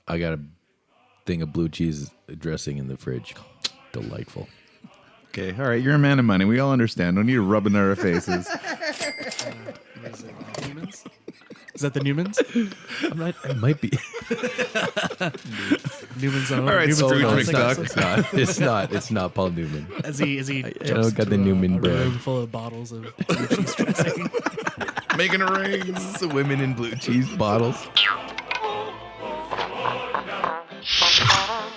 I got a thing of blue cheese dressing in the fridge. Delightful. Okay, all right. You're a man of money. We all understand. Don't need to rub it in our faces. Newmans? Is that the Newmans? It might be. Newman's on. All right, Newman's Scrooge on- McDuck. It's not Paul Newman. As he I jumps don't got the into Newman a brand. room full of bottles of blue cheese dressing. Making a ring. The women in blue cheese bottles.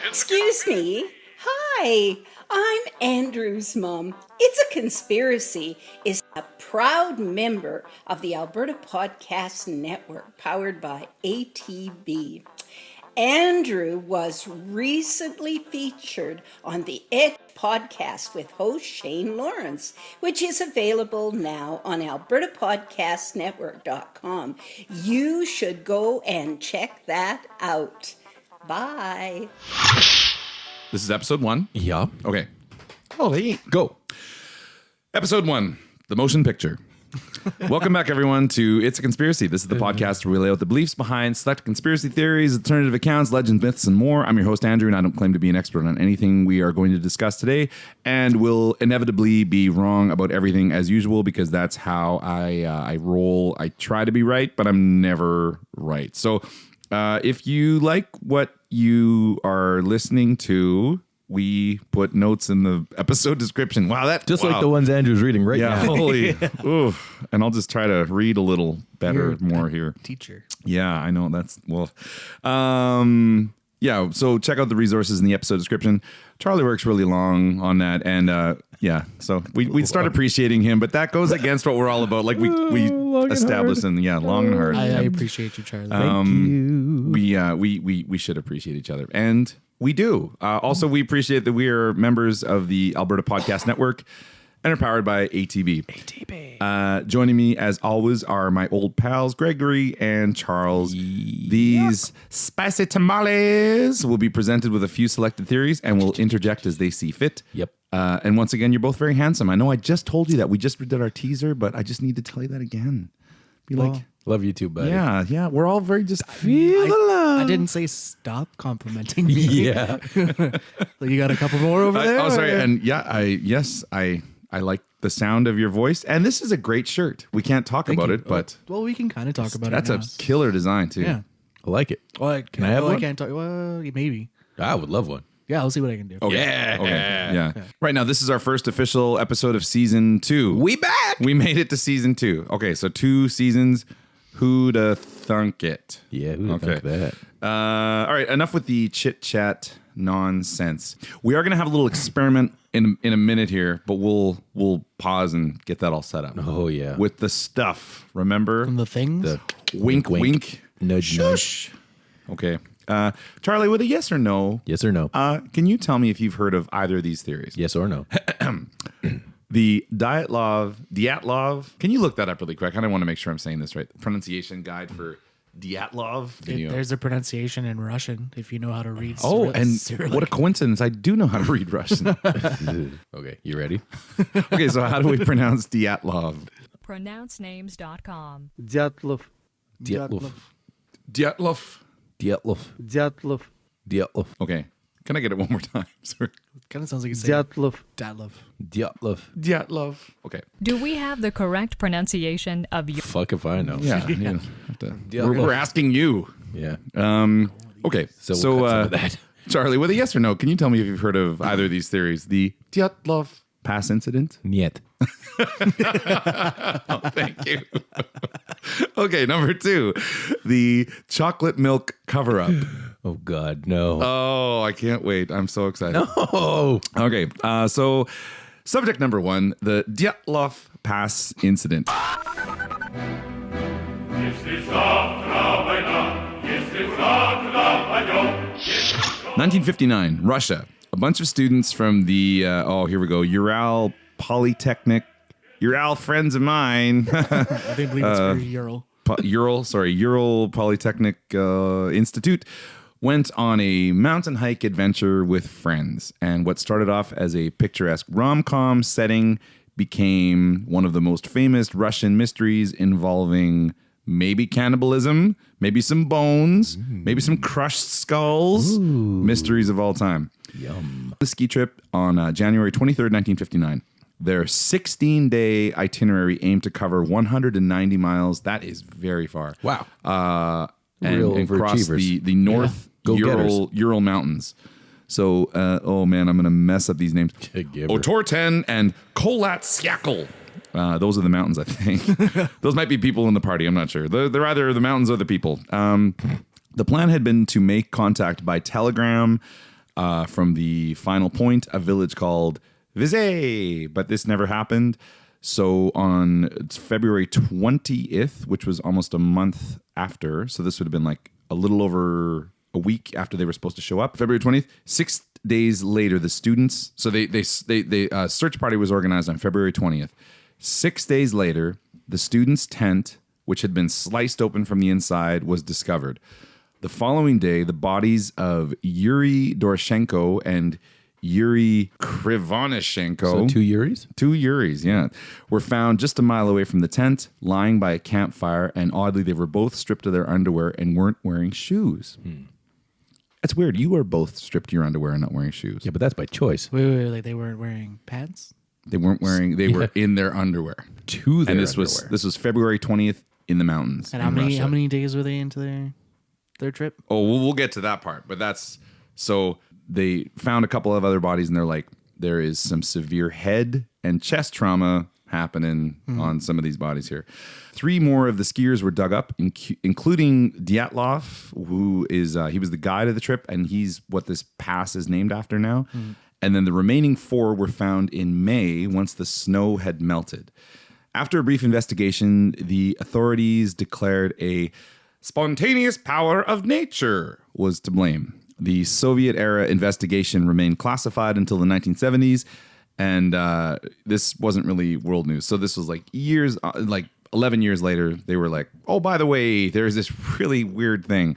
Excuse me. Hi, I'm Andrew's mum. It's a Conspiracy is a proud member of the Alberta Podcast Network, powered by ATB. Andrew was recently featured on the Edge podcast with host Shane Lawrence, which is available now on albertapodcastnetwork.com. You should go and check that out. Bye. This is episode 1. Yeah. Okay. Holy. Go. Episode 1, the motion picture. Welcome back, everyone, to It's a Conspiracy. This is the podcast where we lay out the beliefs behind select conspiracy theories, alternative accounts, legends, myths, and more. I'm your host, Andrew, and I don't claim to be an expert on anything we are going to discuss today, and will inevitably be wrong about everything as usual, because that's how I roll. I try to be right, but I'm never right. So if you like what you are listening to, we put notes in the episode description. Wow, like the ones Andrew's reading right yeah, now. holy. Oof. And I'll just try to read a little better, more here. Teacher. Yeah, I know. That's, well. Yeah, so check out the resources in the episode description. Charlie works really long on that. And yeah, so we'd start appreciating him, but that goes against what we're all about. Like we established in, long and hard. I appreciate you, Charlie. Thank you. We should appreciate each other. And we do. Also, we appreciate that we are members of the Alberta Podcast Network and are powered by ATB. Joining me, as always, are my old pals, Gregory and Charles. These spicy tamales will be presented with a few selected theories and will interject as they see fit. Yep. And once again, you're both very handsome. I know I just told you that. We just did our teaser, but I just need to tell you that again. Love you too, buddy. Yeah. We're all very just feel the love. I didn't say stop complimenting me. Yeah. So you got a couple more over there? Oh, sorry. And yeah, I like the sound of your voice. And this is a great shirt. We can't talk Thank about you. it, but Well, we can kind of talk about that's it a now. killer design too. Yeah. I like it. Well, Can I have one? I can't talk. Well, maybe. I would love one. Yeah, I'll see what I can do. Okay. Yeah. Okay. Yeah. Right now, this is our first official episode of season 2. We back. We made it to season 2. Okay, so 2 seasons. Who'da thunk it? Yeah, who'd think that? All right, enough with the chit chat nonsense. We are going to have a little experiment in a minute here, but we'll pause and get that all set up. Oh, yeah. With the stuff, remember? From the things? The Wink, wink. Nudge, nudge. Shush. Okay. Charlie, with a yes or no, Yes or no? can you tell me if you've heard of either of these theories? Yes or no? The Dyatlov. Can you look that up really quick? I don't want to make sure I'm saying this right. Pronunciation guide for Dyatlov. There's a pronunciation in Russian if you know how to read. Oh, and Cyrillic. what a coincidence. I do know how to read Russian. Okay, you ready? Okay, so how do we pronounce Dyatlov? pronouncenames.com. Dyatlov. Dyatlov. Dyatlov. Dyatlov. Dyatlov. Dyatlov. Okay. Can I get it one more time? Sorry. Kind of sounds like you say Dyatlov. Dyatlov. Dyatlov. Dyatlov. Okay. Do we have the correct pronunciation of your Fuck if I know. Yeah. you have to- Dyatlov. we're asking you. Yeah. Okay. So So, we'll cut some of that. Charlie, with a yes or no, can you tell me if you've heard of either of these theories? The Dyatlov Pass incident? Niet. Thank you. Okay, number 2, the chocolate milk cover-up. Oh, God, no. Oh, I can't wait. I'm so excited. Oh. Okay, so subject number 1, the Dyatlov Pass incident. 1959, Russia. A bunch of students from the, here we go, Ural Polytechnic. Ural friends of mine. I think believe it's Ural. Ural Polytechnic Institute went on a mountain hike adventure with friends. And what started off as a picturesque rom-com setting became one of the most famous Russian mysteries involving maybe cannibalism, maybe some bones, maybe some crushed skulls. Mysteries of all time. Yum. The ski trip on January 23rd, 1959. Their 16-day itinerary aimed to cover 190 miles. That is very far. Wow. And cross the North Ural Mountains. So, oh man, I'm going to mess up these names. Otorten and Kolatsiakl. Those are the mountains, I think. Those might be people in the party. I'm not sure. They're either the mountains or the people. The plan had been to make contact by telegram from the final point, a village called Vizay, but this never happened. So on February 20th, which was almost a month after, so this would have been like a little over a week after they were supposed to show up. February 20th, 6 days later, the students. So they search party was organized on February 20th. 6 days later, the students' tent, which had been sliced open from the inside, was discovered. The following day, the bodies of Yuri Doroshenko and Yuri Krivonishenko. So 2 Yuris? 2 Yuris, yeah. Were found just a mile away from the tent, lying by a campfire, and oddly, they were both stripped of their underwear and weren't wearing shoes. That's weird. You were both stripped of your underwear and not wearing shoes. Yeah, but that's by choice. Wait, like they weren't wearing pants? They weren't wearing, they were in their underwear. To their And this underwear. was February 20th in the mountains. And in Russia. how many days were they into their trip? Oh, we'll get to that part, but that's so they found a couple of other bodies and they're like, there is some severe head and chest trauma happening on some of these bodies here. 3 more of the skiers were dug up, including Dyatlov, who is, he was the guide of the trip, and he's what this pass is named after now. And then the remaining 4 were found in May once the snow had melted. After a brief investigation, the authorities declared a spontaneous power of nature was to blame. The Soviet-era investigation remained classified until the 1970s, and this wasn't really world news. So this was like 11 years later, they were like, oh, by the way, there's this really weird thing.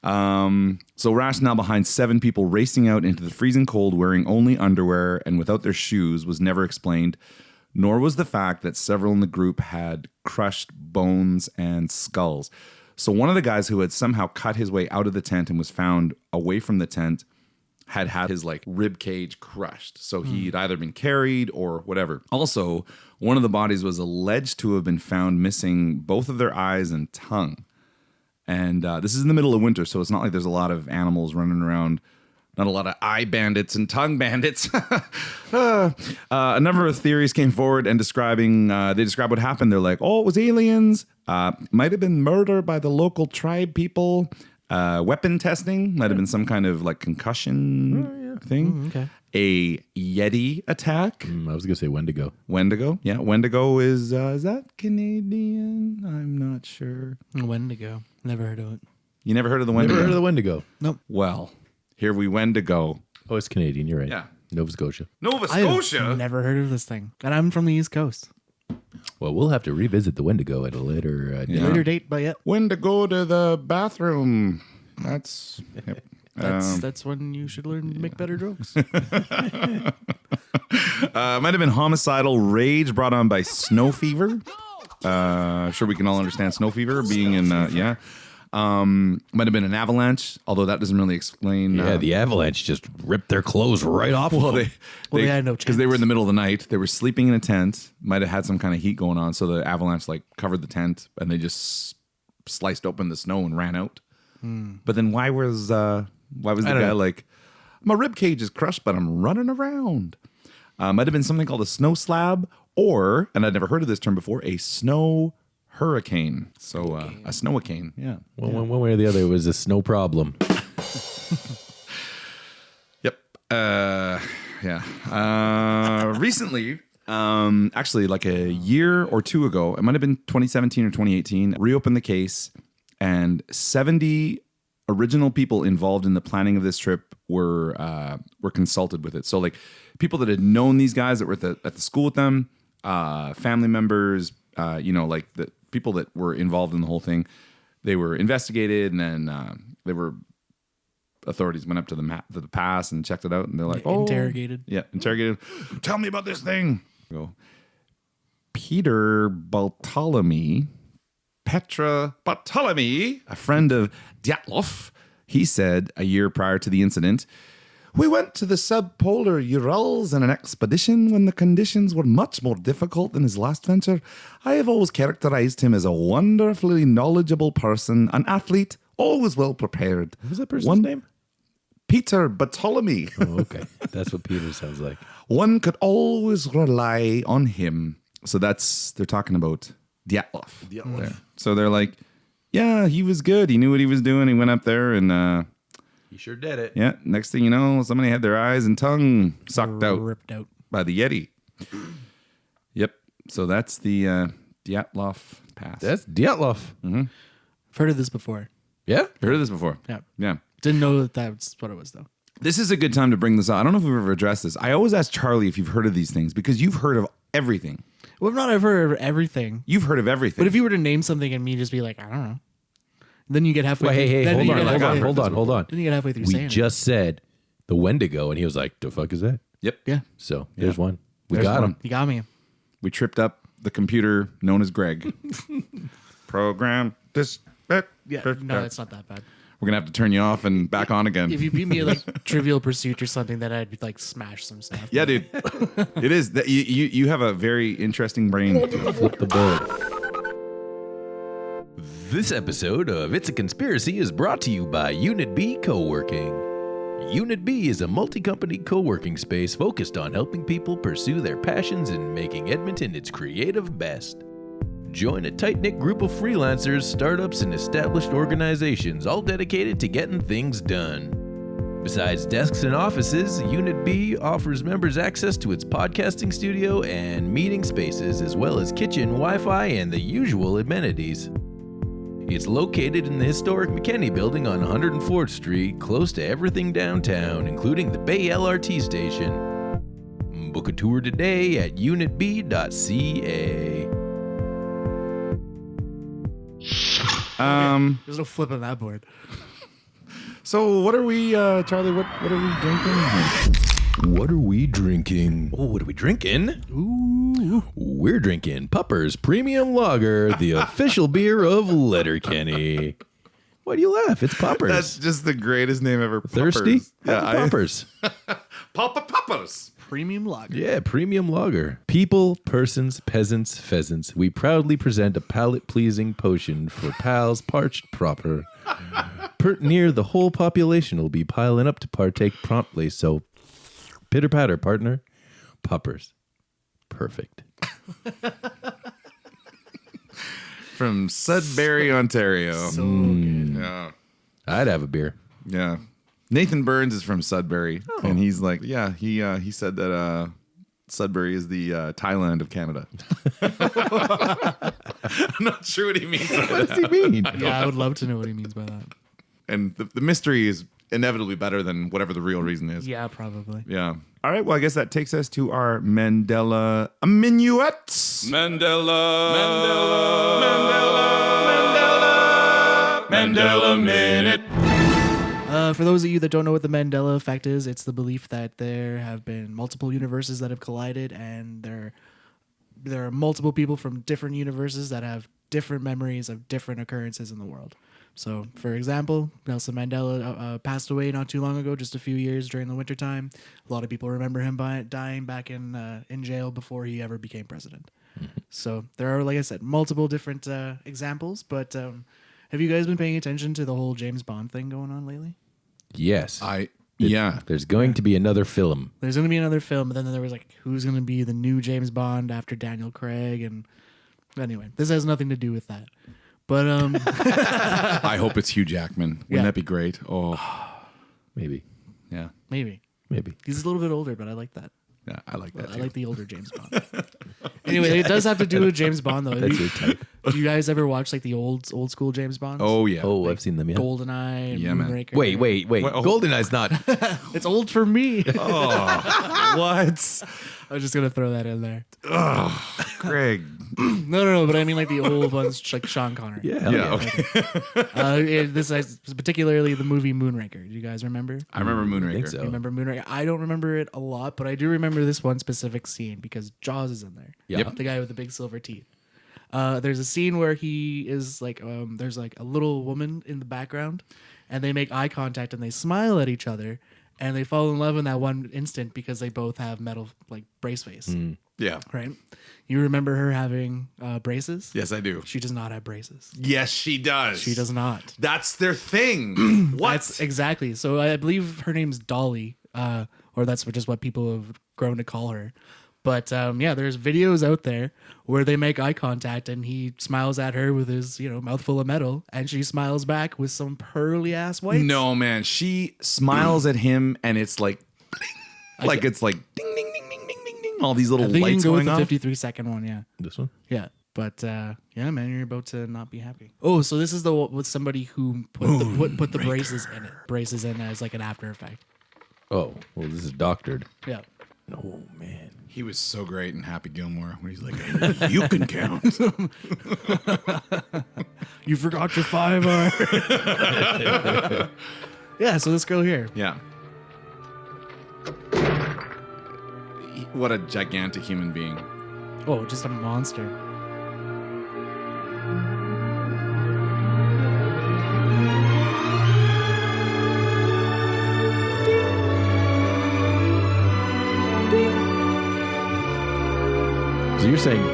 So rationale behind 7 people racing out into the freezing cold wearing only underwear and without their shoes was never explained, nor was the fact that several in the group had crushed bones and skulls. So one of the guys who had somehow cut his way out of the tent and was found away from the tent had his like rib cage crushed. So he'd either been carried or whatever. Also, one of the bodies was alleged to have been found missing both of their eyes and tongue. And this is in the middle of winter, so it's not like there's a lot of animals running around. Not a lot of eye bandits and tongue bandits. A number of theories came forward and they describe what happened. They're like, oh, it was aliens. Might have been murder by the local tribe people. Weapon testing. Might have been some kind of like concussion thing. Okay. A Yeti attack. I was going to say Wendigo. Wendigo. Yeah, Wendigo is that Canadian? I'm not sure. Wendigo. Never heard of it. You never heard of the Wendigo? Never heard of the Wendigo. Nope. Well, here we Wendigo. Oh, it's Canadian. You're right. Yeah. Nova Scotia. Nova I've Scotia? never heard of this thing. And I'm from the East Coast. Well, we'll have to revisit the Wendigo at a later date. Later date, but yet. When to go to the bathroom. That's... Yep. That's when you should learn to make better jokes. Might have been homicidal rage brought on by snow fever. Sure, we can all understand snow fever being in, yeah. Might have been an avalanche, although that doesn't really explain. Yeah, the avalanche just ripped their clothes right off. Well, of them. they had no chance. Because they were in the middle of the night. They were sleeping in a tent. Might have had some kind of heat going on, so the avalanche like covered the tent, and they just sliced open the snow and ran out. But then why was the guy like, my rib cage is crushed, but I'm running around? Might have been something called a snow slab, or, and I'd never heard of this term before, a snow hurricane. So a snowicane, yeah. Well, one way or the other, it was a snow problem. Yep. Yeah. Recently, actually like a year or 2 ago, it might have been 2017 or 2018, reopened the case, and 70 original people involved in the planning of this trip were consulted with it. So like people that had known these guys that were at the school with them, family members, like the people that were involved in the whole thing, they were investigated, and then authorities went up to the pass and checked it out, and they're like, interrogated. Yeah, interrogated. Tell me about this thing. Go. Peter Bartholomew, Petra Bartolome, a friend of Dyatlov, he said a year prior to the incident, "We went to the subpolar Urals on an expedition when the conditions were much more difficult than his last venture. I have always characterized him as a wonderfully knowledgeable person, an athlete, always well prepared." What was that person's name? Peter Bartolome. Oh, okay. That's what Peter sounds like. One could always rely on him. So they're talking about Dyatlov. There. So they're like, yeah, he was good. He knew what he was doing. He went up there and, He sure did it. yeah, next thing you know, somebody had their eyes and tongue sucked out Ripped out. by the Yeti. Yep. So that's the Dyatlov Pass. That's Dyatlov. I've heard of this before. Yeah? Heard of this before? Yeah. Yeah. Didn't know that that's what it was, though. This is a good time to bring this up. I don't know if we've ever addressed this. I always ask Charlie if you've heard of these things because you've heard of everything. Well, I've not ever heard of everything. You've heard of everything. But if you were to name something and me just be like, I don't know. Then you get halfway Wait, hey, then hold you on, get hold halfway- on, hold on. Then you get halfway through We saying just said the Wendigo, and he was like, the fuck is that? Yep. it. Yeah. So there's one. We There's got one. him. You got me. We tripped up the computer known as Greg. Program this. Yeah. No, it's not that bad. We're gonna have to turn you off and back on again. If you beat me at like Trivial Pursuit or something, then I'd like smash some stuff. Yeah, dude. It is that you have a very interesting brain. Flip the board. This episode of It's a Conspiracy is brought to you by Unit B Co-working. Unit B is a multi-company co-working space focused on helping people pursue their passions and making Edmonton its creative best. Join a tight-knit group of freelancers, startups, and established organizations all dedicated to getting things done. Besides desks and offices, Unit B offers members access to its podcasting studio and meeting spaces, as well as kitchen, Wi-Fi, and the usual amenities. It's located in the historic McKenney Building on 104th Street, close to everything downtown, including the Bay LRT station. Book a tour today at unitb.ca. There's no flip on that board. So what are we, Charlie? What are we drinking? What are we drinking? Oh, what are we drinking? Ooh. We're drinking Pupper's Premium Lager, the official beer of Letterkenny. Why do you laugh? It's Puppers. That's just the greatest name ever. Thirsty? Puppers. Yeah, Puppers. Papa Puppers. Premium lager. Yeah, premium lager. People, persons, peasants, pheasants, we proudly present a palate-pleasing potion for pals parched proper. Pert near the whole population will be piling up to partake promptly, so pitter-patter, partner. Puppers. Perfect. From Sudbury, Ontario. So good. Yeah. I'd have a beer. Yeah. Nathan Burns is from Sudbury, and he's like, yeah, he said that Sudbury is the Thailand of Canada. I'm not sure what he means by What that. does he mean? Yeah, I would love to know what he means by that. And the mystery is inevitably better than whatever the real reason is. Yeah, probably. Yeah. All right. Well, I guess that takes us to our Mandela minuet. Mandela minute. For those of you that don't know what the Mandela effect is, it's the belief that there have been multiple universes that have collided, and there are multiple people from different universes that have different memories of different occurrences in the world. So, for example, Nelson Mandela passed away not too long ago, just a few years during the wintertime. A lot of people remember him dying back in jail before he ever became president. So there are, like I said, multiple different examples. But have you guys been paying attention to the whole James Bond thing going on lately? Yes. Yeah. There's going to be another film. There's going to be another film, but then there was like, who's going to be the new James Bond after Daniel Craig? And anyway, this has nothing to do with that. But I hope it's Hugh Jackman. Wouldn't Yeah. that be great? Oh, Maybe. yeah. maybe. He's a little bit older, but I like that. Yeah, I like that. I too. like the older James Bond. Anyway, it does have to do with James Bond, though. That's your type. Do you guys ever watch like the old school James Bonds? Oh, yeah. Oh, I've seen them, yeah. GoldenEye, and Yeah, man. Moonraker. Wait. oh. GoldenEye's not. It's old for me. What? I was just gonna throw that in there. Greg. No, but I mean like the old ones, like Sean Connery. Yeah, hell Yeah, okay. This is particularly the movie Moonraker. Do you guys remember? I remember Moonraker. I think so. You remember Moonraker? I don't remember it a lot, but I do remember this one specific scene because Jaws is in there. Yeah. The guy with the big silver teeth. There's a scene where he is like, there's like a little woman in the background, and they make eye contact and they smile at each other, and they fall in love in that one instant because they both have metal like brace face. Yeah. Right? You remember her having braces? Yes, I do. She does not have braces. Yes, she does. She does not. That's their thing. What? That's exactly. So I believe her name's Dolly, or that's just what people have grown to call her. But yeah, there's videos out there where they make eye contact and he smiles at her with his, mouthful of metal, and she smiles back with some pearly ass whites. No, man. She smiles at him and it's like, it's like ding, ding, ding, ding, ding, ding, ding. All these little I think lights you can go going with off. the 53-second one, yeah. This one? Yeah. But yeah, man, you're about to not be happy. Oh, so this is the with somebody who put the braces in it. Braces in as like an after effect. Oh, well, this is doctored. Yeah. Oh, man. He was so great in Happy Gilmore when he's like, you can count. You forgot your 5R. Yeah, so this girl here. Yeah. What a gigantic human being. Oh, just a monster. So you're saying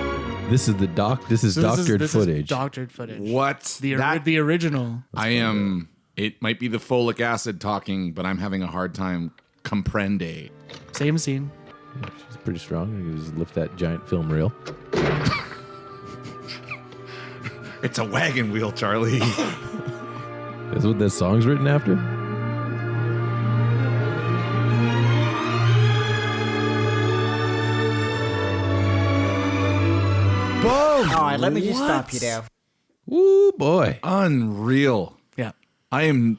this is doctored footage. Is doctored footage. What? The original. It might be the folic acid talking, but I'm having a hard time comprende. Same scene. She's pretty strong. You can just lift that giant film reel. It's a wagon wheel, Charlie. That's what this song's written after? Boom! All right, let me just stop you there. Ooh, boy. Unreal. Yeah.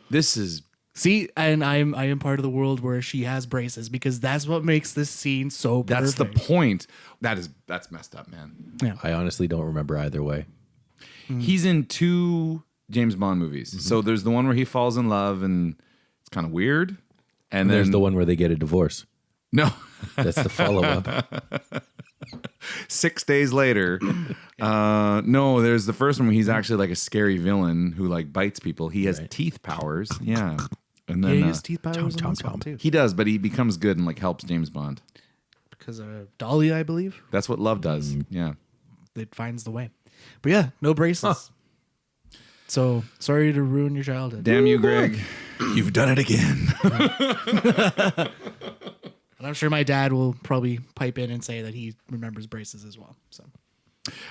This is... See, and I am part of the world where she has braces because that's what makes this scene so That's perfect. the point. That's messed up, man. Yeah. I honestly don't remember either way. He's in 2 James Bond movies. So there's the one where he falls in love and it's kind of weird. And then There's the one where they get a divorce. No. That's the follow-up. 6 days later. No, there's the first one where he's actually like a scary villain who like bites people. He has teeth powers. Yeah. And then Yeah, his teeth powers in this one too. he does, but he becomes good and like helps James Bond. Because of Dolly, I believe. That's what love does. Yeah. It finds the way. But yeah, no braces. So sorry to ruin your childhood. Damn you, Greg. You've done it again. And I'm sure my dad will probably pipe in and say that he remembers braces as well. So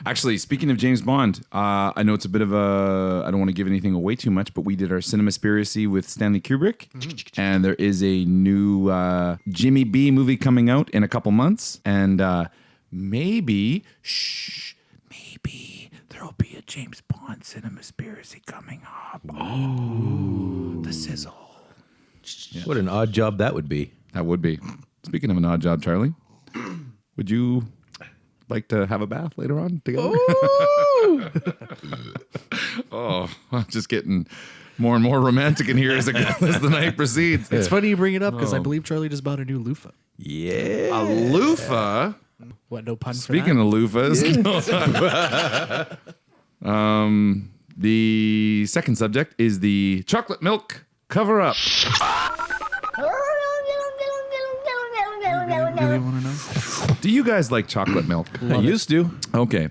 Actually, speaking of James Bond, I know it's a bit of a... I don't want to give anything away too much, but we did our Cinemaspiracy with Stanley Kubrick. And there is a new Jimmy B movie coming out in a couple months. And maybe there'll be a James Bond Cinemaspiracy coming up. Oh, the sizzle. What an odd job that would be. That would be. Speaking of an odd job, Charlie, would you like to have a bath later on together? Oh, I'm just getting more and more romantic in here as the night proceeds. it's funny you bring it up because I believe Charlie just bought a new loofah. Yeah. A loofah. What, no pun Speaking of loofahs, the second subject is the chocolate milk cover up. Really want to know? Do you guys like chocolate milk? I used to. Okay.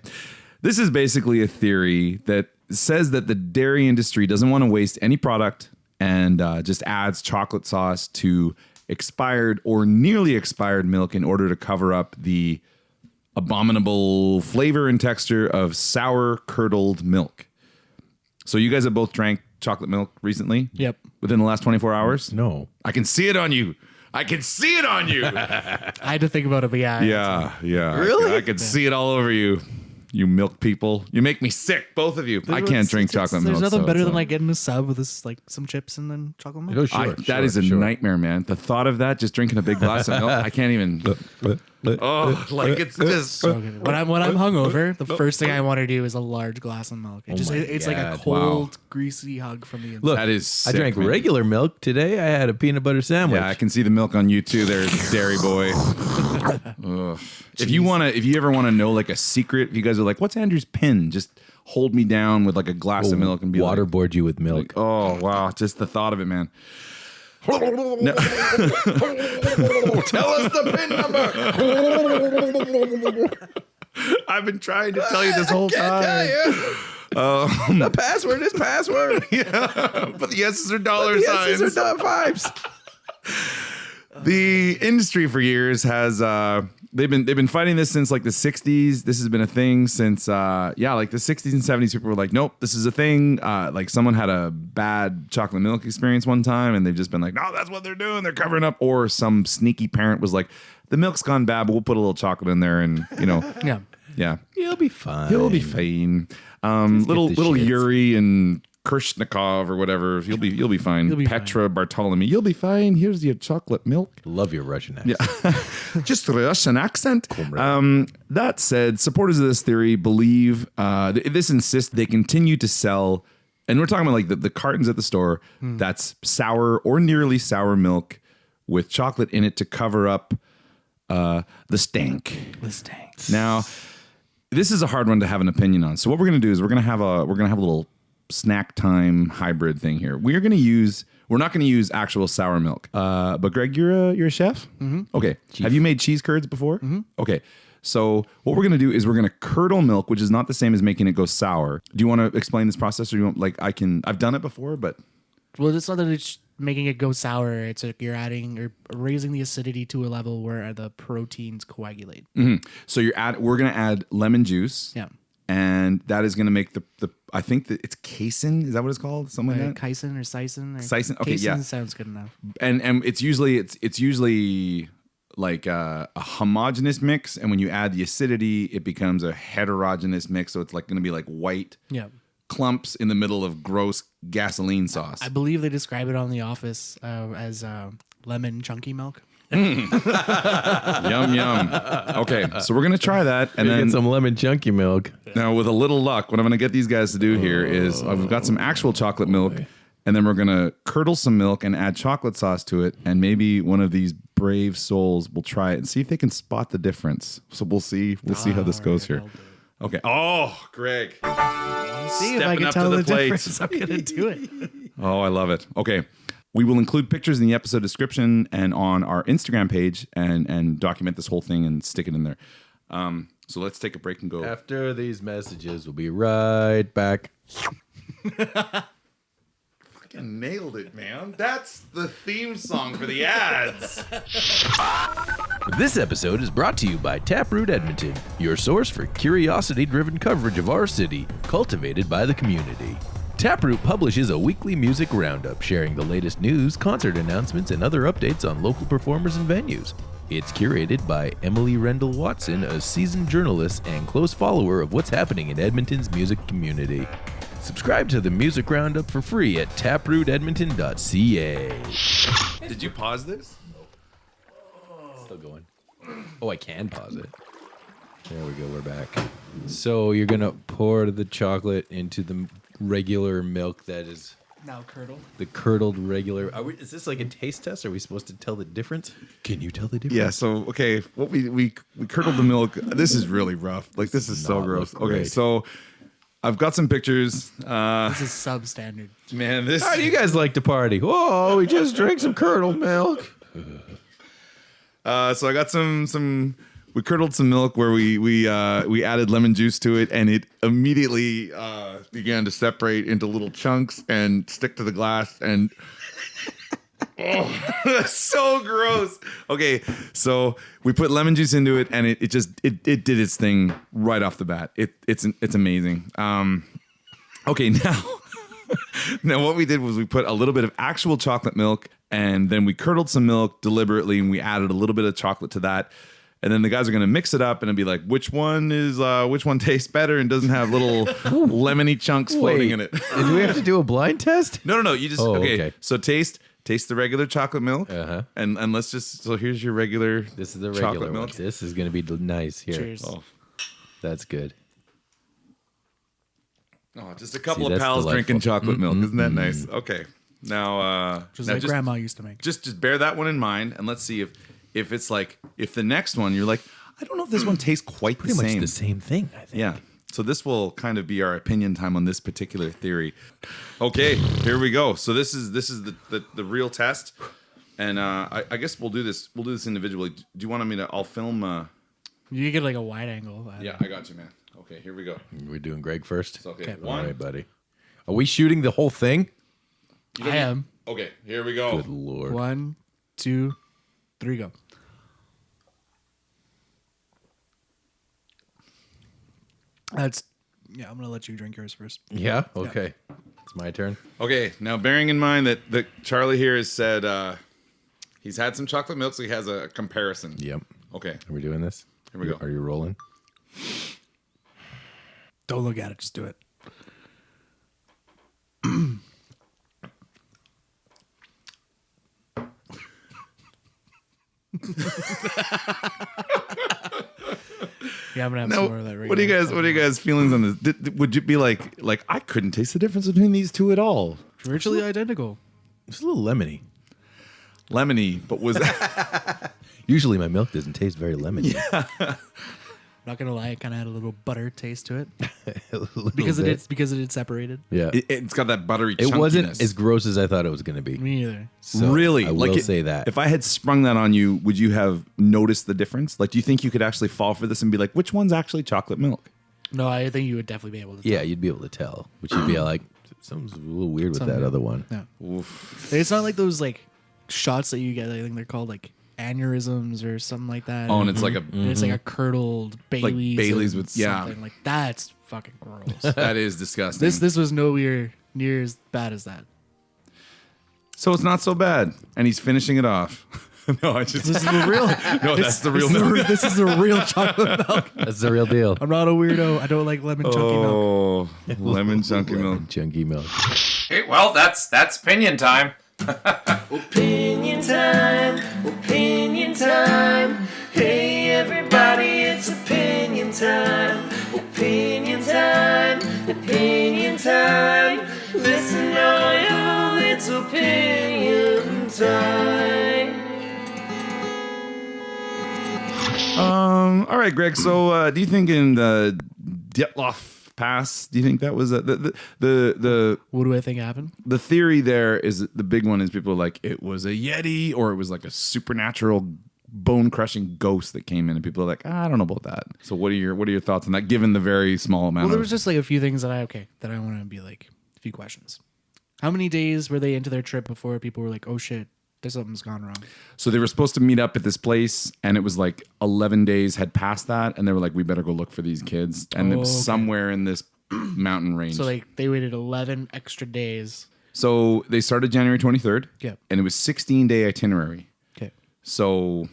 This is basically a theory that says that the dairy industry doesn't want to waste any product and just adds chocolate sauce to expired or nearly expired milk in order to cover up the abominable flavor and texture of sour curdled milk. So you guys have both drank chocolate milk recently? Yep. Within the last 24 hours? No. I can see it on you. I can see it on you. I had to think about it, but yeah. Yeah. Really? I can see it all over you. You milk people. You make me sick, both of you. I can't drink chocolate milk. There's nothing so better it's than like getting a sub with this, like some chips and then chocolate milk. Oh, sure. that is a nightmare, man. The thought of that, just drinking a big glass of milk, I can't even. Oh, like it's just So good. When I'm hungover, the first thing I want to do is a large glass of milk. It's like a God. cold, greasy hug from the inside. Look, that is I sick, drank man. regular milk today. I had a peanut butter sandwich. Yeah, I can see the milk on you too there, Dairy Boy. Ugh. If you ever want to know like a secret, if you guys are like, what's Andrew's pin? Just hold me down with like a glass of milk and be like, waterboard you with milk. oh wow, just the thought of it, man. No. Tell us the pin number. I've been trying to tell you this whole time. The password is password. Yeah, but the S's are dollar The signs. S's are $5. The industry for years has they've been fighting this since like the 60s. This has been a thing since like the 60s and 70s. People were like, nope, this is a thing. Like someone had a bad chocolate milk experience one time and they've just been like, no, that's what they're doing. They're covering up. Or some sneaky parent was like, the milk's gone bad, but we'll put a little chocolate in there and yeah. He'll be fine. He'll be fine. Little the shits. Yuri and Kirshnikov or whatever. You'll be fine. You'll be Petra Bartolome. You'll be fine. Here's your chocolate milk. Love your Russian accent. Yeah. Just Russian accent. That said, supporters of this theory believe this insists they continue to sell, and we're talking about like the cartons at the store that's sour or nearly sour milk with chocolate in it to cover up the stank. The stank. Now, this is a hard one to have an opinion on. So what we're going to do is we're going to have a little snack time hybrid thing here. We're not going to use actual sour milk. But Greg, you're a chef? Mm-hmm. Okay. Have you made cheese curds before? Mm-hmm. Okay. So what we're going to do is we're going to curdle milk, which is not the same as making it go sour. Do you want to explain this process, or you want I've done it before, but Well, it's not that it's making it go sour. It's like you're adding or raising the acidity to a level where the proteins coagulate. so we're going to add lemon juice. Yeah. And that is going to make the I think that it's casein. Is that what it's called? Something like that. Casein or seisin. Casein? Okay, casein yeah. sounds good enough. And it's usually like a homogeneous mix, and when you add the acidity, it becomes a heterogeneous mix. So it's like going to be like white clumps in the middle of gross gasoline sauce. I believe they describe it on The Office as lemon chunky milk. Yum yum. Okay, so we're gonna try that, and then get some lemon chunky milk. now with a little luck, what I'm gonna get these guys to do here is I've got some actual chocolate milk, and then we're gonna curdle some milk and add chocolate sauce to it, and maybe one of these brave souls will try it and see if they can spot the difference. So we'll see how this goes here. Okay. Oh, Greg. See if I Stepping can up tell to the the plate. difference. I'm gonna do it. Oh, I love it. Okay. We will include pictures in the episode description and on our Instagram page and document this whole thing and stick it in there. So let's take a break and go. After these messages, we'll be right back. Fucking nailed it, man. That's the theme song for the ads. This episode is brought to you by Taproot Edmonton, your source for curiosity-driven coverage of our city, cultivated by the community. Taproot publishes a weekly music roundup sharing the latest news, concert announcements, and other updates on local performers and venues. It's curated by Emily Rendell Watson, a seasoned journalist and close follower of what's happening in Edmonton's music community. Subscribe to the music roundup for free at taprootedmonton.ca. Did you pause this? Still going. Oh, I can pause it. There we go. We're back. So you're gonna pour the chocolate into the regular milk that is Now curdled. the curdled regular. Is this like a taste test? Are we supposed to tell the difference? Can you tell the difference? Yeah, so okay, what we curdled the milk. This is really rough. Like this is so not gross. look Okay, great. so I've got some pictures. This is substandard. Man, this How do you guys like to party? Whoa, we just drank some curdled milk. so I got some we curdled some milk where we added lemon juice to it, and it immediately began to separate into little chunks and stick to the glass, and that's so gross. Okay, so we put lemon juice into it, and it did its thing right off the bat. It's amazing. Okay, now what we did was we put a little bit of actual chocolate milk, and then we curdled some milk deliberately, and we added a little bit of chocolate to that. And then the guys are going to mix it up and it'll be like, which one tastes better and doesn't have little lemony chunks floating in it. Do we have to do a blind test? No. You just, okay. So taste taste the regular chocolate milk. Uh-huh. And let's just, so here's your regular This is the regular chocolate one. milk. This is going to be nice here. Cheers. Oh, That's good. just a couple See, of that's pals delightful. drinking chocolate milk. Isn't that nice? Okay. Now, Just now like grandma used to make. just bear that one in mind, and let's see if it's like, if the next one you're like, I don't know if this one tastes quite Pretty the much same. the same thing, I think. Yeah. So this will kind of be our opinion time on this particular theory. Okay, here we go. So this is the real test, and I guess we'll do this individually. Do you want me to? I'll film. You get like a wide angle. Yeah, I got you, man. Okay, here we go. We're doing Greg first. So, okay, Okay. All one. right, buddy. Are we shooting the whole thing? I am. Okay, here we go. Good Lord. 1, 2, 3, go. I'm gonna let you drink yours first. Yeah? Okay. It's my turn. Okay, now bearing in mind that Charlie here has said he's had some chocolate milk, so he has a comparison. Yep. Okay, Are we doing this? Here we go. Are you rolling? Don't look at it, just do it. Yeah, I'm gonna have now, some more of that. what are you guys feelings on this? Would you be like I couldn't taste the difference between these two at all? Virtually identical. It's a little lemony. Lemony, but was Usually my milk doesn't taste very lemony. Not gonna lie, it kind of had a little butter taste to it A little because bit. it had separated. Yeah. it's got that buttery It wasn't chunkiness. as gross as I thought it was going to be. Me either. So really? I will Like say that. If I had sprung that on you, would you have noticed the difference? Like, do you think you could actually fall for this and be like, which one's actually chocolate milk? No, I think you would definitely be able to. Yeah, tell. you'd be able to tell. But you'd be like, something's a little weird with Something that weird. other one. Yeah. Oof. It's not like those like shots that you get. I think they're called like aneurysms or something like that. Oh, and it's like a And it's like a curdled Bailey's. Bailey's and with- yeah. something. Like that's fucking gross. that is disgusting. this was nowhere near as bad as that. So it's not so bad, and he's finishing it off. No, I just This is the real. no. That's the real milk. This is the real chocolate milk. That's the real deal. I'm not a weirdo. I don't like lemon chunky milk. Oh, lemon chunky milk. Chunky milk. Hey, well, that's opinion time. Opinion time, opinion time. Hey everybody, it's opinion time. Opinion time, opinion time. Listen all you, it's opinion time. All right, Greg. So, do you think in the Dyatlov Pass? Do you think that was the What do I think happened? the theory? There is the big one is people are like it was a yeti or it was like a supernatural bone crushing ghost that came in, and people are like, I don't know about that. So, what are your thoughts on that? Given the very small amount, Well, there of was just like a few things that I want to be like a few questions. How many days were they into their trip before people were like, oh shit, there's something's gone wrong? So they were supposed to meet up at this place, and it was like 11 days had passed that, and they were like, we better go look for these kids. And it was okay. somewhere in this mountain range. So like they waited 11 extra days. So they started January 23rd, Yeah. and it was 16-day itinerary. Okay. So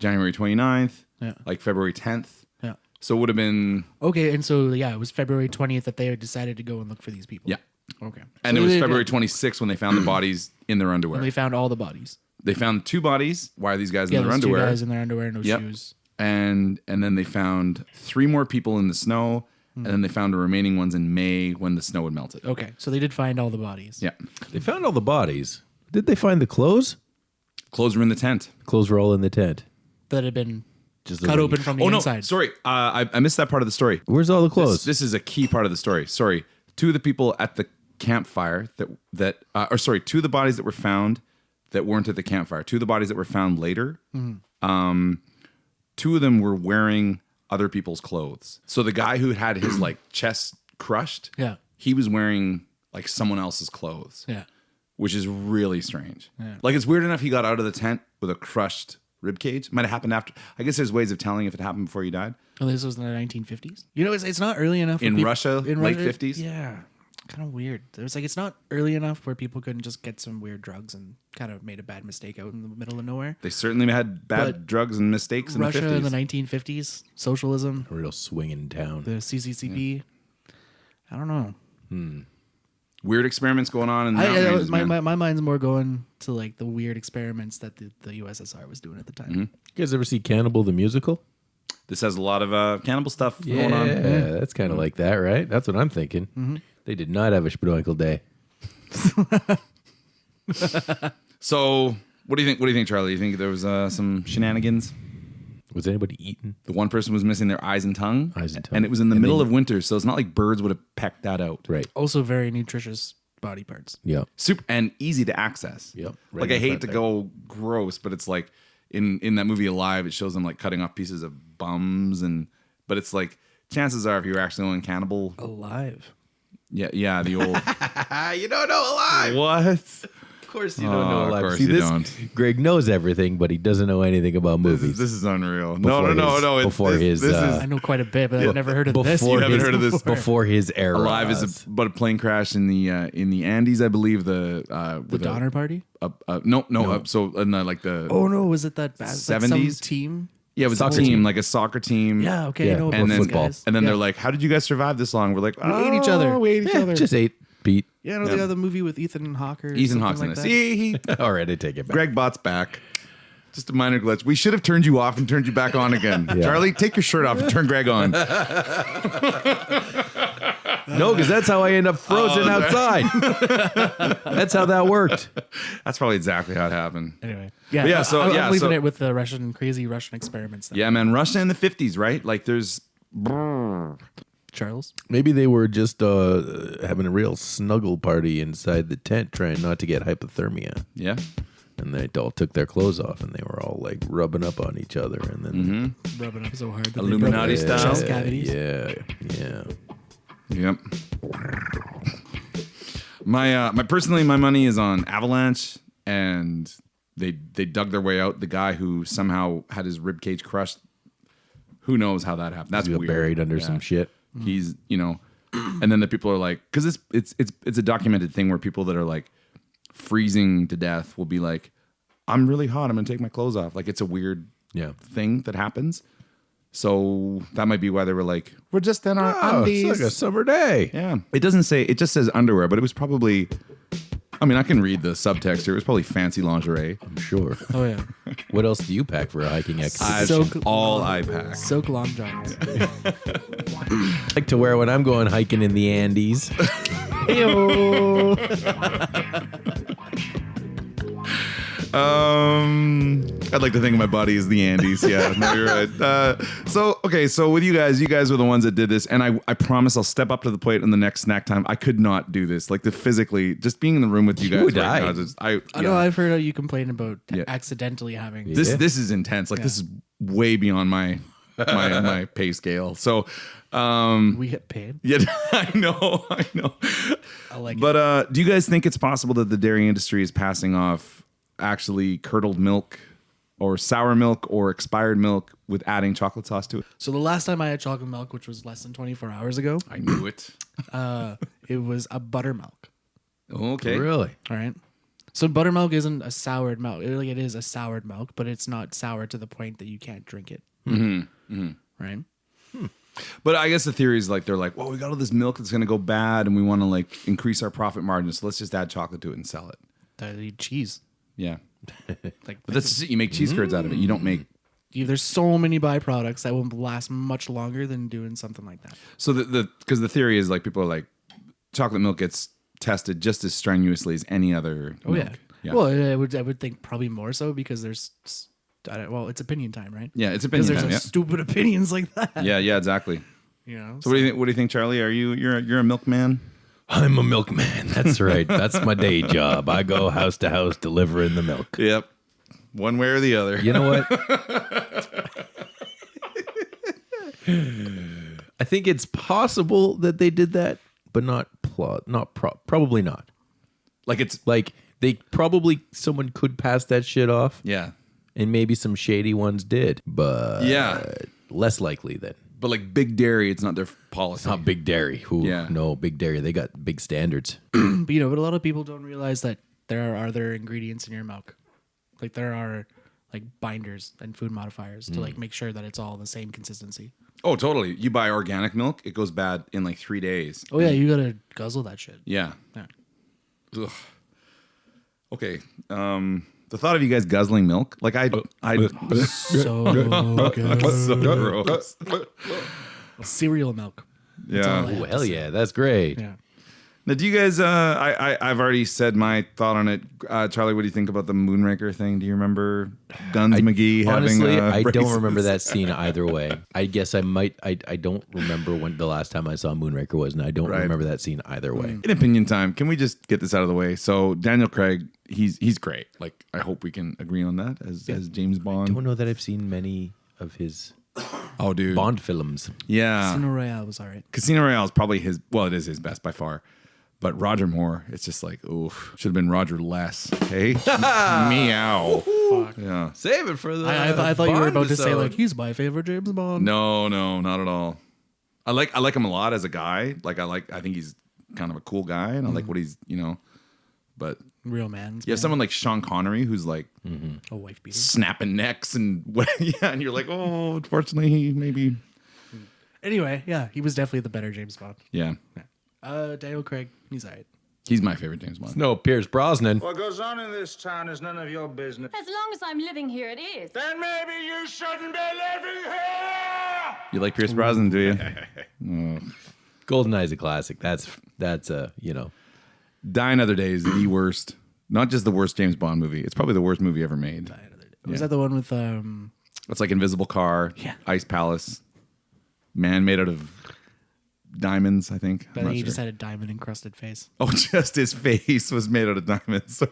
January 29th, Yeah. like February 10th. Yeah. So it would have been, Okay, and so yeah, it was February 20th that they had decided to go and look for these people. yeah. Okay. And So it was they- February 26th when they found the bodies in their underwear. And they found all the bodies. They found 2 bodies. Why are these guys Yeah, in their there's two underwear? guys in their underwear, no Yep. shoes. And then they found 3 more people in the snow, and then they found the remaining ones in May when the snow had melted. Okay, so they did find all the bodies. Yeah. They found all the bodies. Did they find the clothes? Clothes were in the tent. Clothes were all in the tent. That had been Just cut the- open from the Oh, no. inside. Sorry. I missed that part of the story. Where's all the clothes? This is a key part of the story. Sorry. 2 of the people at the campfire two of the bodies that were found that weren't at the campfire. 2 of the bodies that were found later. 2 of them were wearing other people's clothes. So the guy who had his like chest crushed, Yeah. he was wearing like someone else's clothes, Yeah. which is really strange. Yeah. Like it's weird enough he got out of the tent with a crushed rib cage. Might have happened after. I guess there's ways of telling if it happened before you died. Oh, this was in the 1950s. You know, it's not early enough for In peop- Russia, late 50s? Yeah, kind of weird. It's like it's not early enough where people couldn't just get some weird drugs and kind of made a bad mistake out in the middle of nowhere. They certainly had bad But drugs and mistakes in Russia the 50s. in the 1950s, socialism, a real swinging town. the CCCP. I don't know. Weird experiments going on in the mountain ranges, man. my mind's more going to like the weird experiments that the USSR was doing at the time. Mm-hmm. You guys ever see Cannibal the Musical? This has a lot of cannibal stuff going on. Yeah, that's kind of like that, right? That's what I'm thinking. They did not have a Sproinkle day. So, what do you think, Charlie? You think there was some shenanigans? Was anybody eating? The one person was missing their eyes and tongue. Eyes and tongue. And it was in the middle of winter, so it's not like birds would have pecked that out. Right. Also, very nutritious body parts. Yep. Super and easy to access. Yep. Right Like I in hate front to there. go gross, but it's like in that movie Alive, it shows them like cutting off pieces of bums but it's like chances are if you're actually on Cannibal. Alive. Yeah, the old You don't know Alive. what? Of course you don't know of Alive. course See, you this, don't. Greg knows everything, but he doesn't know anything about movies. This is unreal. Before No. his- before his, this I know quite a bit, but I've never heard of this. before You haven't his, heard of this before his era. Alive is about a plane crash in the Andes, I believe. The Donner Party? No. So in like the Oh no, was it that bad? Like some 70s? team? yeah, it was Soccer a team, team. like a soccer team. Yeah, okay, Yeah, I know about and those then football. guys. and then Yeah. they're like, "How did you guys survive this long?" We're like, We ate each other. We ate each other. Just ate Pete. Yeah, no, they got the movie with Ethan Hawke. Or Ethan something Hawke's in like this. that. He All right, I take it back. Greg Bott's back. Just a minor glitch. We should have turned you off and turned you back on again. Yeah. Charlie, take your shirt off and turn Greg on. No, because that's how I end up frozen outside. That's how that worked. That's probably exactly how it happened. Anyway, yeah, But yeah, so- I'm yeah, leaving so- it with the crazy Russian experiments. Then. Yeah, man. Russia in the 50s, right? Like there's Charles. Maybe they were just having a real snuggle party inside the tent, trying not to get hypothermia. yeah. And they all took their clothes off, and they were all like rubbing up on each other, and then Rubbing up so hard. That Illuminati they broke their style? chest cavities. yeah. Yep. My personally, my money is on Avalanche, and they dug their way out. The guy who somehow had his rib cage crushed. Who knows how that happened? That's He got weird. buried under Yeah. some shit. He's and then the people are like, because it's a documented thing where people that are like freezing to death will be like, I'm really hot, I'm gonna take my clothes off. Like it's a weird Yeah. thing that happens. So that might be why they were like, we're just in our Oh, undies. it's like a summer day. Yeah. It doesn't say, it just says underwear, but it was probably, I mean, I can read the subtext here. It was probably fancy lingerie. I'm sure. Oh yeah, What else do you pack for a hiking expedition? Soak- all I pack. soak long johns. I like to wear when I'm going hiking in the Andes. I'd like to think of my body as the Andes. Yeah, no, you're right. So with you guys were the ones that did this, and I promise I'll step up to the plate in the next snack time. I could not do this. Like physically, just being in the room with you guys would right die. now. Just, I know I've heard you complain about Yeah. accidentally having. this Yeah. this is intense. Like this is way beyond my pay scale. So We get paid. yeah, I know. I like it. But do you guys think it's possible that the dairy industry is passing off actually curdled milk or sour milk or expired milk with adding chocolate sauce to it? So the last time I had chocolate milk, which was less than 24 hours ago, I knew it. it was a buttermilk. Okay. Really? All right. So buttermilk isn't a soured milk. It is a soured milk, but it's not sour to the point that you can't drink it. Right. But I guess the theory is like they're like, well, we got all this milk that's going to go bad, and we want to like increase our profit margin, so let's just add chocolate to it and sell it. They eat cheese. Yeah, Like but that's just it. You make cheese curds out of it. You don't make. there's so many byproducts that will last much longer than doing something like that. So because the theory is like people are like, chocolate milk gets tested just as strenuously as any other. Oh milk. yeah. Well, I would think probably more so because there's it's opinion time, right? Yeah, it's Because opinion there's time. stupid opinions like that. Yeah, exactly. You know. So what do you think? What do you think, Charlie? You're a milkman? I'm a milkman. That's right. That's my day job. I go house to house delivering the milk. Yep. One way or the other. You know what? I think it's possible that they did that, but probably not. Like it's Like they probably someone could pass that shit off, yeah, and maybe some shady ones did, but Yeah. less likely then. but like big dairy, it's not their policy. Not Big Dairy. Who? Yeah. No, Big Dairy. They got big standards. But but a lot of people don't realize that there are other ingredients in your milk. Like there are like binders and food modifiers to like make sure that it's all the same consistency. Oh, totally. You buy organic milk, it goes bad in like 3 days. Oh yeah, you gotta guzzle that shit. Yeah. Yeah. Ugh. Okay. The thought of you guys guzzling milk, like I So good. so gross. Cereal milk. Yeah. all I- Oh, hell yeah, that's great. Yeah. Now, do you guys? I've already said my thought on it. Charlie, what do you think about the Moonraker thing? Do you remember Guns McGee Honestly, having? I don't braces? remember that scene either way. I guess I might. I don't remember when the last time I saw Moonraker was, and I don't Right. remember that scene either way. In opinion time, can we just get this out of the way? So Daniel Craig, he's great. Like I hope we can agree on that as James I Bond. don't know that I've seen many of his Oh, dude. Bond films. Yeah. Casino Royale was all right. Casino Royale is probably his. Well, it is his best by far. But Roger Moore, it's just like, oof, should have been Roger less. Hey, meow. Fuck. Yeah. Save it for the. I thought you were Bond about to say episode. like he's my favorite James Bond. No, not at all. I like him a lot as a guy. I think he's kind of a cool guy, and I like what he's, But Real man. you have someone like Sean Connery who's like a wife beater. snapping necks and and you're like, oh, unfortunately, he maybe. Anyway, yeah, he was definitely the better James Bond. Yeah, Daniel Craig, he's all right. he's my favorite James Bond. No, Pierce Brosnan. What goes on in this town is none of your business. As long as I'm living here, it is. Then maybe you shouldn't be living here! You like Pierce Brosnan, do you? GoldenEye's a classic. That's Die Another Day is the worst. Not just the worst James Bond movie. It's probably the worst movie ever made. Was that the one with It's like Invisible Car, Ice Palace, man made out of diamonds, I think. I think he just had a diamond encrusted face. Oh, just his face was made out of diamonds. So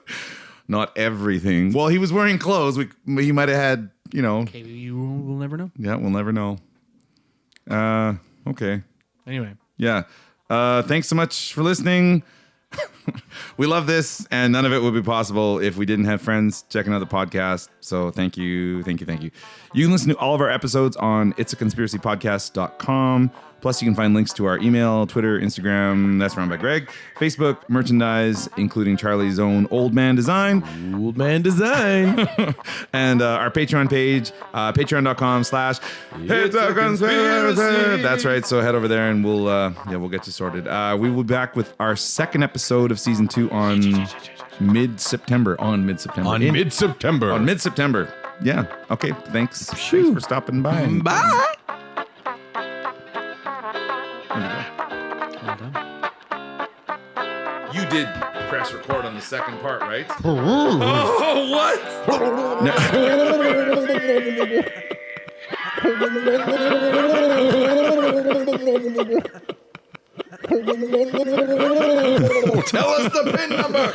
not everything. Well, he was wearing clothes. He might have had, Okay, we'll never know. Yeah, we'll never know. Okay. Anyway, Yeah. Thanks so much for listening. We love this, and none of it would be possible if we didn't have friends checking out the podcast. So thank you. You can listen to all of our episodes on it'saconspiracypodcast.com. Plus, you can find links to our email, Twitter, Instagram, that's run by Greg, Facebook, merchandise, including Charlie's own Old Man Design, Old Man Design. and our Patreon page, patreon.com/it'saconspiracy. That's right. So head over there and we'll get you sorted. We will be back with our second episode of season 2 on mid-September. Mid-September. Yeah. Okay. Thanks for stopping by. Bye. well done. You did press record on the second part, right? Oh, what? Tell us the PIN number.